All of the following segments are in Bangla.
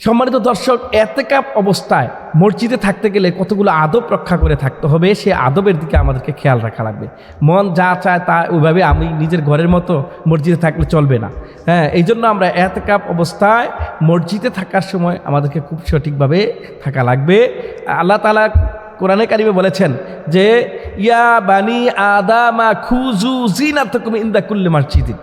সম্মানিত দর্শক, এতেকাফ অবস্থায় মসজিদে থাকতে গেলে কতগুলো আদব রক্ষা করে থাকতে হবে, সেই আদবের দিকে আমাদেরকে খেয়াল রাখা লাগবে। মন যা চায় তা ওইভাবে আমি নিজের ঘরের মতো মসজিদে থাকলে চলবে না। এই জন্য আমরা এতেকাফ অবস্থায় মসজিদে থাকার সময় আমাদেরকে খুব সঠিকভাবে থাকা লাগবে। আল্লাহ তাআলা কোরআনে কারিমে বলেছেন যে ইয়া বানি আদামা খুযু জিনাতাকুম ইনদা কুল্লি মাসজিদিন।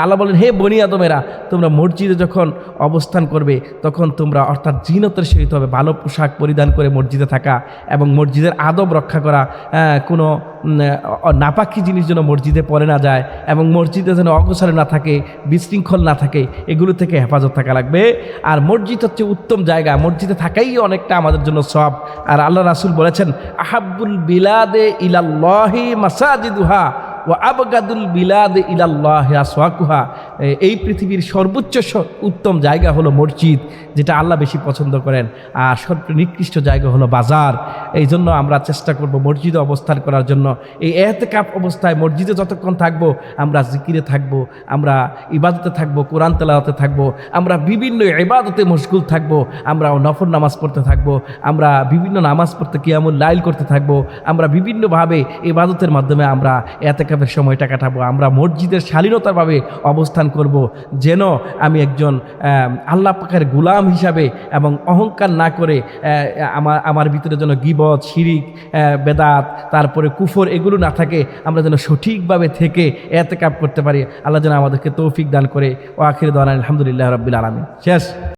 আল্লাহ বলেন, হে বনি আদমেরা, তোমরা মসজিদে যখন অবস্থান করবে তখন তোমরা অর্থাৎ জিনতের সহিত হবে, ভালো পোশাক পরিধান করে মসজিদে থাকা এবং মসজিদের আদব রক্ষা করা, কোনো নাপাকি জিনিস যেন মসজিদে পড়ে না যায় এবং মসজিদে যেন অগোছালো না থাকে, বিশৃঙ্খল না থাকে, এগুলো থেকে হেফাজত থাকা লাগবে। আর মসজিদ হচ্ছে উত্তম জায়গা, মসজিদে থাকাই অনেকটা আমাদের জন্য সওয়াব। আর আল্লাহ রাসূল বলেছেন, আহাব্বুল বিলাদে ইলাল্লাহি মাসাজিদুহা ওয়া আবগাদুল বিলাদ ইলাল্লাহি আসওয়াকুহা। এই পৃথিবীর সর্বোচ্চ উত্তম জায়গা হলো মসজিদ, যেটা আল্লাহ বেশি পছন্দ করেন, আর সর্বনিকৃষ্ট জায়গা হলো বাজার। এই জন্য আমরা চেষ্টা করব মসজিদে অবস্থান করার জন্য। এই ইতিকাফ অবস্থায় মসজিদে যতক্ষণ থাকব আমরা জিকিরে থাকব, আমরা ইবাদতে থাকব, কোরআন তেলাওয়াতে থাকব, আমরা বিভিন্ন ইবাদতে মশগুল থাকব, আমরা নফল নামাজ পড়তে থাকব, আমরা বিভিন্ন নামাজ পড়তে কিয়ামুল লাইল করতে থাকব, আমরা বিভিন্নভাবে ইবাদতের মাধ্যমে আমরা ইতিকাফের সময়টা কাটাবো। আমরা মসজিদের শালীনতাভাবে অবস্থান করব, যেন আমি একজন আল্লাহ পাকের গোলাম হিসাবে এবং অহংকার না করে আমার ভিতরে যেন গীবত, শিরিক, বেদাত, তারপরে কুফর এগুলো না থাকে, আমরা যেন সঠিকভাবে থেকে ইতিকাফ করতে পারি। আল্লাহ যেন আমাদেরকে তৌফিক দান করে। ওয়া আখিরু দাওয়ানা আলহামদুলিল্লাহি রাব্বিল আলামিন। শেষ।